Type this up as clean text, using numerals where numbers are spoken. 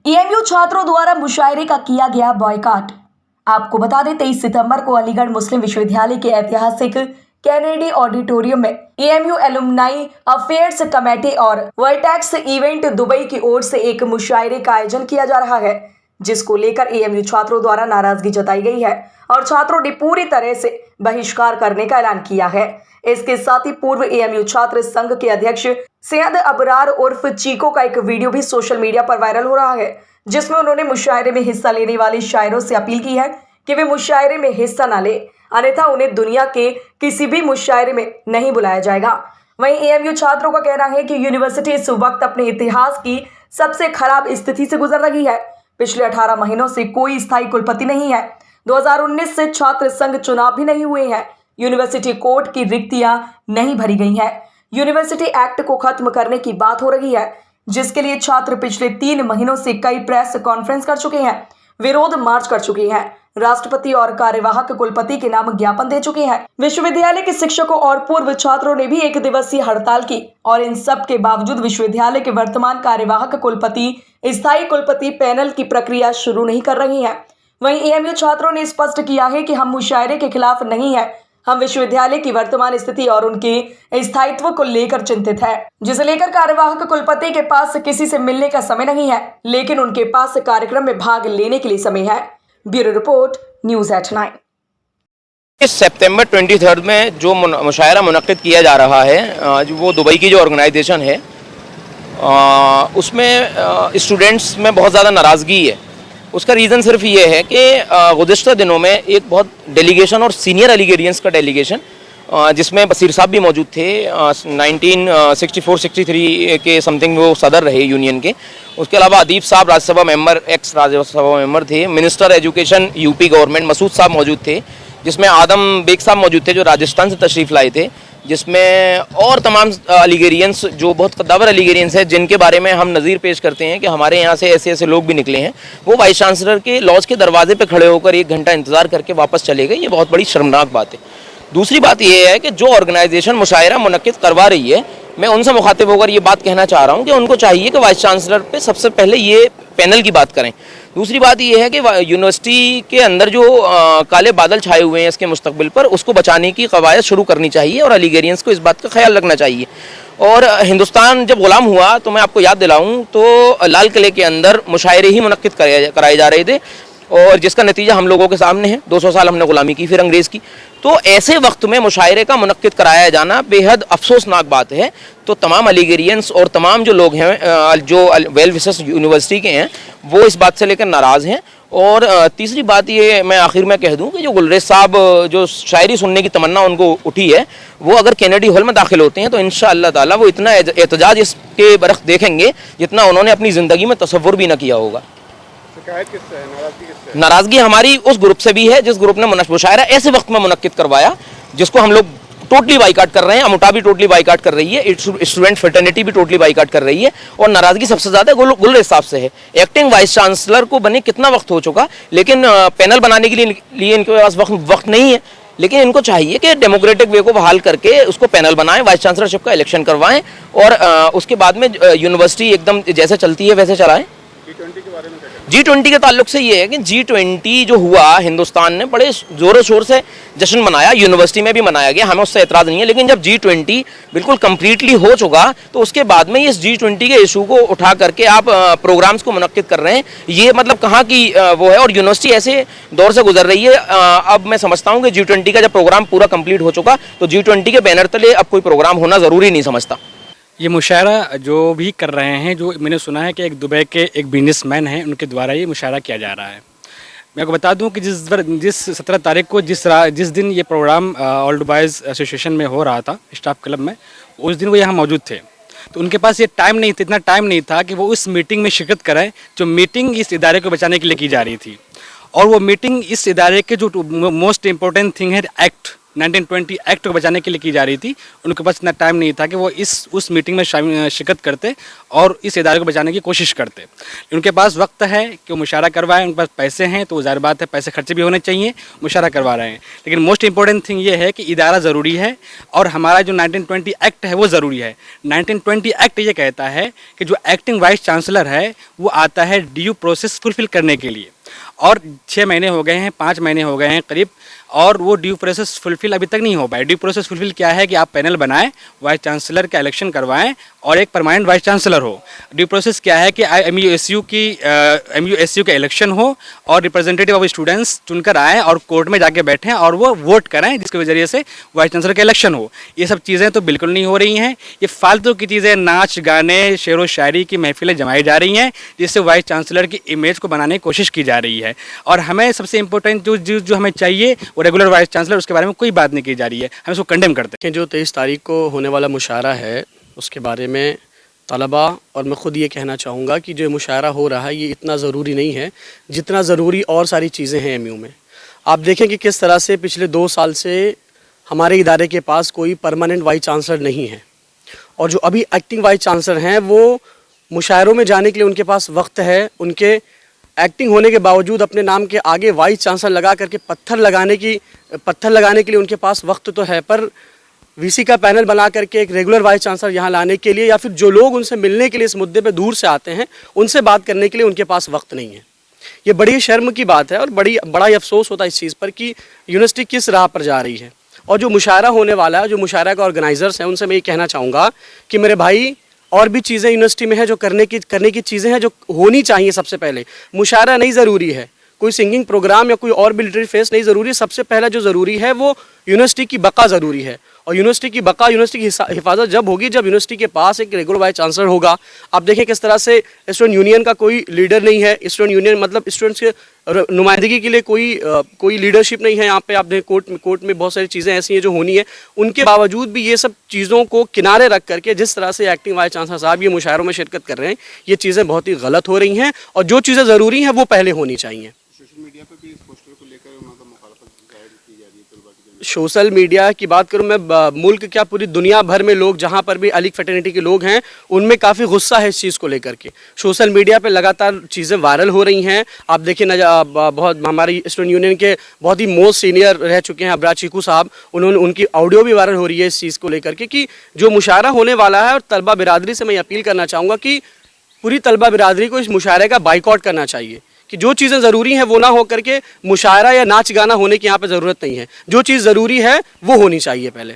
AMU छात्रों द्वारा मुशायरे का किया गया बॉयकॉट। आपको बता दें 23 सितंबर को अलीगढ़ मुस्लिम विश्वविद्यालय के ऐतिहासिक कैनेडी ऑडिटोरियम में एएमयू एलुमनाई अफेयर्स कमेटी और वर्टेक्स इवेंट दुबई की ओर से एक मुशायरे का आयोजन किया जा रहा है, जिसको लेकर एएमयू छात्रों द्वारा नाराजगी जताई गई है और छात्रों ने पूरी तरह से बहिष्कार करने का ऐलान किया है। इसके साथ ही पूर्व एएमयू छात्र संघ के अध्यक्ष सैयद अबरार उर्फ चीको का एक वीडियो भी सोशल मीडिया पर वायरल हो रहा है, जिसमें उन्होंने मुशायरे में हिस्सा लेने वाले शायरों से अपील की है कि वे मुशायरे में हिस्सा न ले, अन्यथा उन्हें दुनिया के किसी भी मुशायरे में नहीं बुलाया जाएगा। वहीं एएमयू छात्रों का कहना है कि यूनिवर्सिटी इस वक्त अपने इतिहास की सबसे खराब स्थिति से गुजर रही है। पिछले 18 महीनों से कोई स्थायी कुलपति नहीं है। 2019 से छात्र संघ चुनाव भी नहीं हुए हैं। यूनिवर्सिटी कोर्ट की रिक्तियां नहीं भरी गई हैं। यूनिवर्सिटी एक्ट को खत्म करने की बात हो रही है, जिसके लिए छात्र पिछले 3 महीनों से कई प्रेस कॉन्फ्रेंस कर चुके हैं, विरोध मार्च कर चुके हैं, राष्ट्रपति और कार्यवाहक कुलपति के नाम ज्ञापन दे चुके हैं। विश्वविद्यालय के शिक्षकों और पूर्व छात्रों ने भी 1 दिवसीय हड़ताल की और इन सब के बावजूद विश्वविद्यालय के वर्तमान कार्यवाहक कुलपति स्थायी कुलपति पैनल की प्रक्रिया शुरू नहीं कर रही है। वहीं एएमयू छात्रों ने स्पष्ट किया है कि हम मुशायरे के खिलाफ नहीं है, हम विश्वविद्यालय की वर्तमान स्थिति और उनके स्थायित्व को लेकर चिंतित है, जिसे लेकर कार्यवाहक कुलपति के पास किसी से मिलने का समय नहीं है, लेकिन उनके पास कार्यक्रम में भाग लेने के लिए समय है। Bureau report, news eight 9। इस सितंबर 23 में जो मुशायरा मुनक्किद किया जा रहा है, वो दुबई की जो ऑर्गेनाइजेशन है, उसमें स्टूडेंट्स में बहुत ज़्यादा नाराज़गी है। उसका रीज़न सिर्फ ये है कि गुज़िश्ता दिनों में एक बहुत डेलीगेशन और सीनियर अलीगेरियंस का डेलीगेशन, जिसमें बसीर साहब भी मौजूद थे, 1964-63 के समथिंग वो सदर रहे यूनियन के। उसके अलावा अदीब साहब Rajya Sabha member, ex Rajya Sabha member थे। Minister education UP government Masood साहब मौजूद थे, जिसमें आदम बेग साहब मौजूद थे जो राजस्थान से तशरीफ़ लाए थे, जिसमें और तमाम अलीगेरियंस जो बहुत कद्दावर अलीगेरियंस हैं, जिनके बारे में हम नज़ीर पेश करते हैं कि हमारे यहाँ से ऐसे ऐसे लोग भी निकले हैं, वो वाइस चांसलर के लॉज के दरवाजे पे खड़े होकर 1 घंटा इंतज़ार करके वापस चले गए। ये बहुत बड़ी शर्मनाक बात है। दूसरी बात ये है कि जो ऑर्गेनाइजेशन मुशायरा मुनक्किद करवा रही है, मैं उनसे मुखातिब होकर ये बात कहना चाह रहा हूँ कि उनको चाहिए कि वाइस चांसलर पे सबसे पहले ये पैनल की बात करें। दूसरी बात ये है कि यूनिवर्सिटी के अंदर जो काले बादल छाए हुए हैं इसके मुस्तकबिल पर, उसको बचाने की कवायद शुरू करनी चाहिए और अलीगेरियंस को इस बात का ख्याल रखना चाहिए। और हिंदुस्तान जब गुलाम हुआ तो मैं आपको याद दिलाऊं तो लाल किले के अंदर मुशायरे ही मुनक्किद कराए जा रहे थे, और जिसका नतीजा हम लोगों के सामने है। 200 साल हमने गुलामी की, फिर अंग्रेज़ की। तो ऐसे वक्त में मुशायरे का मुनक्किद कराया जाना बेहद अफसोसनाक बात है। तो तमाम अलीगेरियंस और तमाम जो लोग हैं जो वेल विशेस यूनिवर्सिटी के हैं, वो इस बात से लेकर नाराज़ हैं। और तीसरी बात ये मैं आखिर में कह दूं कि जो गुलरेज साहब जो शायरी सुनने की तमन्ना उनको उठी है, वो अगर कैनेडी हॉल में दाखिल होते हैं तो इंशाअल्लाह ताला वो इतना एहतजाज इसके बरख देखेंगे जितना उन्होंने अपनी ज़िंदगी में तसव्वुर भी न किया होगा। शिकायत किससे है? नाराजगी किससे है? नाराजगी हमारी उस ग्रुप से भी है जिस ग्रुप ने मुशायरा ऐसे वक्त में मुनक्किद करवाया, जिसको हम लोग टोटली बाइकाट कर रहे हैं। अमुटा भी टोटली बाइकाट कर रही है, स्टूडेंट फ्रेटर्निटी भी टोटली बाइकाट कर रही है, और नाराजगी सबसे ज्यादा गुलरेज साहब से है। एक्टिंग वाइस चांसलर को बने कितना वक्त हो चुका, लेकिन पैनल बनाने के लिए इनके पास वक्त नहीं है। लेकिन इनको चाहिए कि डेमोक्रेटिक वे को बहाल करके उसको पैनल बनाएं, वाइस चांसलरशिप का इलेक्शन करवाएं, और उसके बाद में यूनिवर्सिटी एकदम जैसे चलती है वैसे चलाएं। G20 के बारे में क्या कहना है? G20 के ताल्लुक से ये है कि G20 जो हुआ, हिंदुस्तान ने बड़े जोरों शोर से जश्न मनाया, यूनिवर्सिटी में भी मनाया गया, हमें उससे एतराज़ नहीं है। लेकिन जब G20 बिल्कुल कम्प्लीटली हो चुका तो उसके बाद में इस G20 के इशू को उठा करके आप प्रोग्राम्स को मुनक्किद कर रहे हैं, ये मतलब कहाँ की वो है। और यूनिवर्सिटी ऐसे दौर से गुजर रही है। अब मैं समझता हूँ कि G20 का जब प्रोग्राम पूरा कम्प्लीट हो चुका तो G20 के बैनर तले अब कोई प्रोग्राम होना ज़रूरी नहीं समझता। ये मुशायरा जो भी कर रहे हैं, जो मैंने सुना है कि एक दुबई के एक बिजनेसमैन हैं, उनके द्वारा ये मुशायरा किया जा रहा है। मैं आपको बता दूं कि जिस 17 तारीख को जिस दिन ये प्रोग्राम ओल्ड बॉयज़ एसोसिएशन में हो रहा था, स्टाफ क्लब में, उस दिन वो यहाँ मौजूद थे। तो उनके पास ये टाइम नहीं था, इतना टाइम नहीं था कि वो उस मीटिंग में शिरकत करें जो मीटिंग इस इदारे को बचाने के लिए की जा रही थी। और वो मीटिंग इस इदारे के जो मोस्ट इम्पोर्टेंट थिंग है एक्ट, 1920 एक्ट को बचाने के लिए की जा रही थी, उनके पास इतना टाइम नहीं था कि वो उस मीटिंग में शिरकत करते और इस इदारे को बचाने की कोशिश करते। उनके पास वक्त है कि वो मुशावरा करवाएं, उनके पास पैसे हैं तो ज़ाहिर बात है पैसे खर्चे भी होने चाहिए, मुशावरा करवा रहे हैं। लेकिन मोस्ट इंपॉर्टेंट थिंग ये है कि इदारा ज़रूरी है और हमारा जो 1920 एक्ट है वो ज़रूरी है। 1920 एक्ट ये कहता है कि जो एक्टिंग वाइस चांसलर है वो आता है ड्यू प्रोसेस फुलफिल करने के लिए, और 6 महीने हो गए हैं, 5 महीने हो गए हैं करीब, और वो ड्यू प्रोसेस फुलफिल अभी तक नहीं हो पाया। ड्यू प्रोसेस फुलफिल क्या है कि आप पैनल बनाएं, वाइस चांसलर का इलेक्शन करवाएं और एक परमानेंट वाइस चांसलर हो। ड्यू प्रोसेस क्या है कि MUSU का इलेक्शन हो और रिप्रेजेंटेटिव ऑफ स्टूडेंट्स चुनकर आएँ और कोर्ट में जाके बैठें और वो वोट करें, जिसके जरिए से वाइस चांसलर का इलेक्शन हो। ये सब चीज़ें तो बिल्कुल नहीं हो रही हैं। ये फालतू की चीज़ें, नाच गाने, शेर व शायरी की महफिलें जमाई जा रही हैं, जिससे वाइस चांसलर की इमेज को बनाने की कोशिश की जा रही है। और हमें सबसे इम्पोर्टेंट जो हमें चाहिए वो रेगुलर वाइस चांसलर, उसके बारे में कोई बात नहीं की जा रही है, हम इसको कंडेम करते हैं। जो 23 तारीख को होने वाला मुशायरा है उसके बारे में तलबा और मैं ख़ुद ये कहना चाहूँगा कि जो मुशायरा हो रहा है ये इतना ज़रूरी नहीं है जितना ज़रूरी और सारी चीज़ें हैं MU में। आप देखें कि किस तरह से पिछले 2 साल से हमारे इदारे के पास कोई परमानेंट वाइस चांसलर नहीं है, और जो अभी एक्टिंग वाइस चांसलर हैं वो मुशायरों में जाने के लिए उनके पास वक्त है। उनके एक्टिंग होने के बावजूद अपने नाम के आगे वाइस चांसलर लगा करके पत्थर लगाने के लिए उनके पास वक्त तो है, पर VC का पैनल बना करके एक रेगुलर वाइस चांसलर यहाँ लाने के लिए या फिर जो लोग उनसे मिलने के लिए इस मुद्दे पे दूर से आते हैं उनसे बात करने के लिए उनके पास वक्त नहीं है। ये बड़ी शर्म की बात है और बड़ा ही अफसोस होता है इस चीज़ पर कि यूनिवर्सिटी किस राह पर जा रही है। और जो मुशायरा होने वाला है, जो मुशायरा के ऑर्गेनाइजर्स हैं, उनसे मैं ये कहना चाहूँगा कि मेरे भाई और भी चीज़ें यूनिवर्सिटी में है जो करने की चीज़ें हैं जो होनी चाहिए। सबसे पहले मुशायरा नहीं ज़रूरी है, कोई सिंगिंग प्रोग्राम या कोई और मिलिट्री फेस्ट नहीं ज़रूरी। सबसे पहला जो ज़रूरी है वो यूनिवर्सिटी की बका ज़रूरी है, और यूनिवर्सिटी की बका, यूनिवर्सिटी की हिफाजत जब होगी जब यूनिवर्सिटी के पास एक रेगुलर वाइस चांसलर होगा। आप देखें किस तरह से स्टूडेंट यूनियन का कोई लीडर नहीं है, स्टूडेंट यूनियन मतलब स्टूडेंट्स के नुमाइंदगी के लिए कोई लीडरशिप नहीं है यहाँ पे। आप देखें कोर्ट में बहुत सारी चीज़ें ऐसी हैं जो होनी है, उनके बावजूद भी ये सब चीज़ों को किनारे रख करके जिस तरह से एक्टिंग वाइस चांसलर साहब ये मुशायरों में शिरकत कर रहे हैं, ये चीज़ें बहुत ही गलत हो रही हैं, और जो चीज़ें ज़रूरी हैं वो पहले होनी चाहिए। सोशल मीडिया पे भी इस पोस्टर को लेकर वहाँ का मुखालफत जाहिर की जा रही है तलबा की जानब से। सोशल मीडिया की बात करूं मैं, मुल्क क्या पूरी दुनिया भर में लोग जहां पर भी अली फ्रेटर्निटी के लोग हैं उनमें काफ़ी गुस्सा है इस चीज़ को लेकर के। सोशल मीडिया पे लगातार चीज़ें वायरल हो रही हैं। आप देखिए बहुत हमारी स्टूडेंट यूनियन के बहुत ही मोस्ट सीनियर रह चुके हैं अबरार चीकू साहब, उनकी ऑडियो भी वायरल हो रही है इस चीज़ को लेकर के कि जो मुशायरा होने वाला है। और तलबा बिरादरी से मैं अपील करना चाहूँगा कि पूरी तलबा बिरादरी को इस मुशायरे का बाइकआउट करना चाहिए कि जो चीज़ें ज़रूरी हैं वो ना हो करके मुशायरा या नाच गाना होने की यहाँ पे ज़रूरत नहीं है। जो चीज़ ज़रूरी है वो होनी चाहिए पहले।